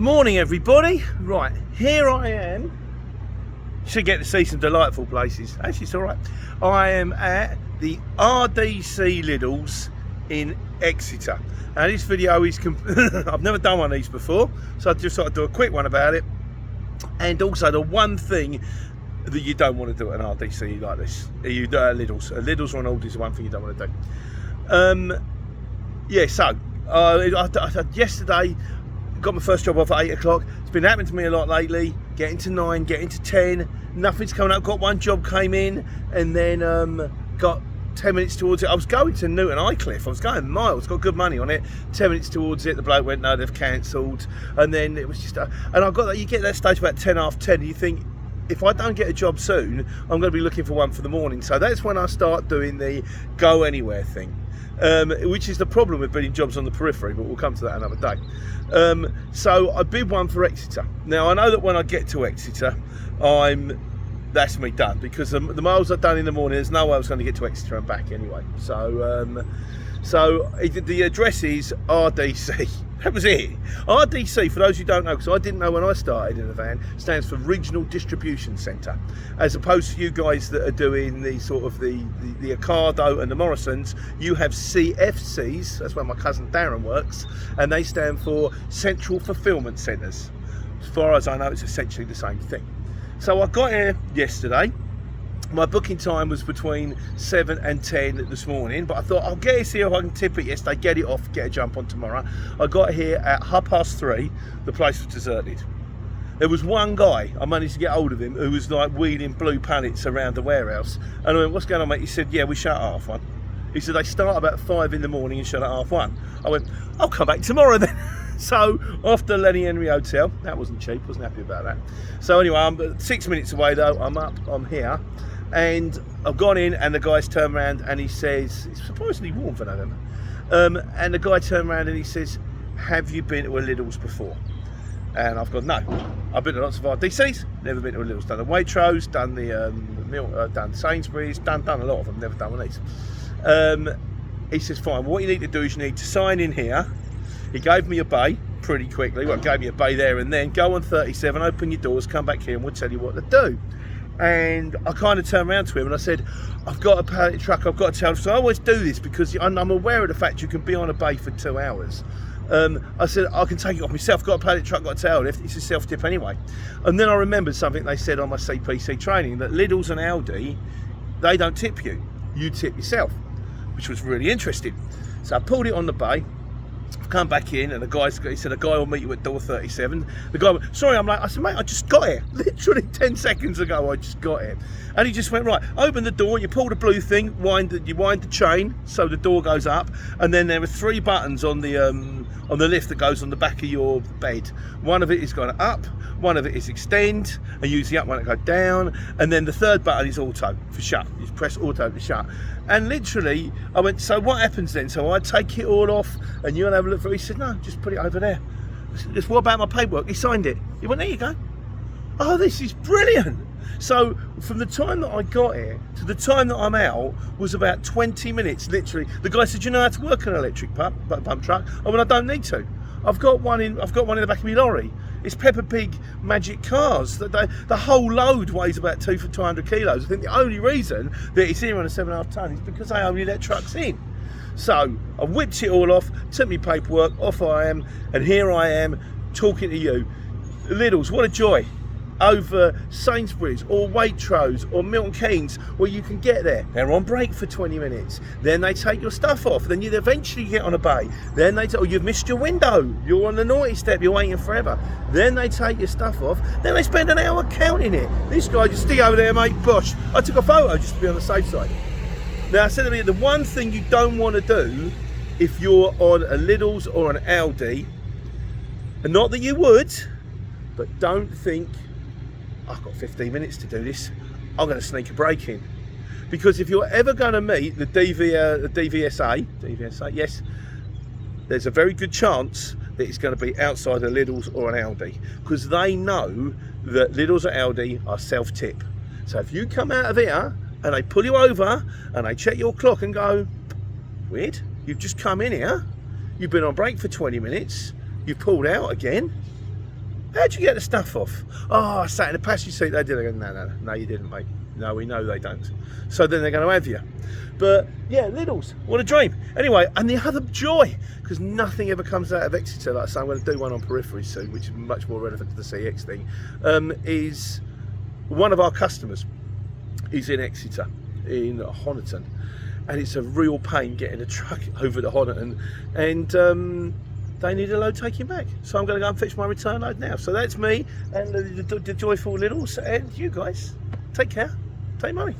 Morning everybody. Right, here I am. Should get to see some delightful places. Actually it's alright. I am at the RDC Lidl's in Exeter. Now this video is I've never done one of these before, so I just thought I'd do a quick one about it. And also the one thing that you don't want to do at an RDC like this, you do at Lidl's. Lidl's or an Aldi's is one thing you don't want to do. Yeah, so I yesterday got my first job off at 8 o'clock. It's been happening to me a lot lately. Getting to 9, getting to 10, nothing's coming up. Got one job came in, and then got 10 minutes towards it. I was going to Newton Aycliffe. I was going miles, got good money on it. 10 minutes towards it, the bloke went, no, they've cancelled. And then it was just, and I got that. You get to that stage about 10 after 10, and you think, if I don't get a job soon, I'm going to be looking for one for the morning. So that's when I start doing the go anywhere thing. Which is the problem with bidding jobs on the periphery, but we'll come to that another day. So I bid one for Exeter. Now I know that when I get to Exeter, that's me done, because the miles I've done in the morning, there's no way I was going to get to Exeter and back anyway. So the address is RDC. That was it. RDC, for those who don't know, because I didn't know when I started in the van, stands for Regional Distribution Centre. As opposed to you guys that are doing the sort of the Ocado and the Morrisons, you have CFCs, that's where my cousin Darren works, and they stand for Central Fulfilment Centres. As far as I know, it's essentially the same thing. So I got here yesterday. My booking time was between 7 and 10 this morning, but I thought I'll get here, see if I can tip it yesterday, get it off, get a jump on tomorrow. I got here at 3:30. The place was deserted. There was one guy, I managed to get hold of him, who was like wheeling blue pallets around the warehouse. And I went, what's going on, mate? He said, yeah, we shut at 1:30. He said, they start about 5 in the morning and shut at 1:30. I went, I'll come back tomorrow then. So off to Lenny Henry Hotel. That wasn't cheap, wasn't happy about that. So anyway, I'm 6 minutes away though. I'm up, I'm here. And I've gone in, and the guy's turned around and he says, it's surprisingly warm for November. And the guy turned around and he says, have you been to a Lidl's before? And I've gone, no. I've been to lots of RDCs, never been to a Lidl's. Done the Waitrose, done the done Sainsbury's, done a lot of them, never done one of these. He says, fine, what you need to do is you need to sign in here. He gave me a bay pretty quickly. Well, gave me a bay there and then. Go on 37, open your doors, come back here and we'll tell you what to do. And I kind of turned around to him and I said, I've got a pallet truck, I've got to tell. So I always do this because I'm aware of the fact you can be on a bay for 2 hours. I said, I can take it off myself, got a pallet truck, got a tail lift, it's a self-tip anyway. And then I remembered something they said on my CPC training, that Lidl's and Aldi, they don't tip you, you tip yourself, which was really interesting. So I pulled it on the bay. I've come back in and he said, a guy will meet you at door 37. The guy went, sorry, I said, mate, I just got here. Literally 10 seconds ago, I just got here. And he just went, right, open the door, you pull the blue thing, you wind the chain so the door goes up, and then there are 3 buttons on the lift that goes on the back of your bed. One of it is going up, one of it is extend, and use the up one to go down, and then the 3rd button is auto for shut. You press auto to shut. And literally, I went, so what happens then? So I take it all off, and you'll have a look for it. He said, no, just put it over there. I said, just what about my paperwork? He signed it. He went, there you go. Oh, this is brilliant. So from the time that I got here to the time that I'm out was about 20 minutes, literally. The guy said, you know how to work an electric pump truck? I went, I don't need to. I've got one in the back of my lorry. It's Peppa Pig Magic Cars. The whole load weighs about 200 kilos. I think the only reason that it's here on a 7.5 tonne is because they only let trucks in. So I whipped it all off, took me paperwork, off I am, and here I am talking to you. Lidl's, what a joy. Over Sainsbury's or Waitrose or Milton Keynes, where you can get there. They're on break for 20 minutes. Then they take your stuff off. Then you eventually get on a bay. Then they tell you, you've missed your window. You're on the naughty step. You're waiting forever. Then they take your stuff off. Then they spend an hour counting it. This guy just stick over there, mate. Bosh. I took a photo just to be on the safe side. Now I said to me, the one thing you don't want to do if you're on a Lidl's or an Aldi, and not that you would, but don't think, I've got 15 minutes to do this, I'm going to sneak a break in. Because if you're ever going to meet the DVSA, yes, there's a very good chance that it's going to be outside a Lidl's or an Aldi, because they know that Lidl's or Aldi are self-tip. So if you come out of here and they pull you over and they check your clock and go, weird, you've just come in here, you've been on break for 20 minutes, you've pulled out again, how'd you get the stuff off? Oh, I sat in the passenger seat. They did. I go, no, you didn't, mate. No, we know they don't. So then they're going to have you. But yeah, Lidl's, what a dream. Anyway, and the other joy, because nothing ever comes out of Exeter. Like I say, I'm going to do one on periphery soon, which is much more relevant to the CX thing. Is one of our customers is in Exeter, in Honiton, and it's a real pain getting a truck over to Honiton, and they need a load taking back. So I'm going to go and fetch my return load now. So that's me and the joyful Lidl's, and you guys, take care, take money.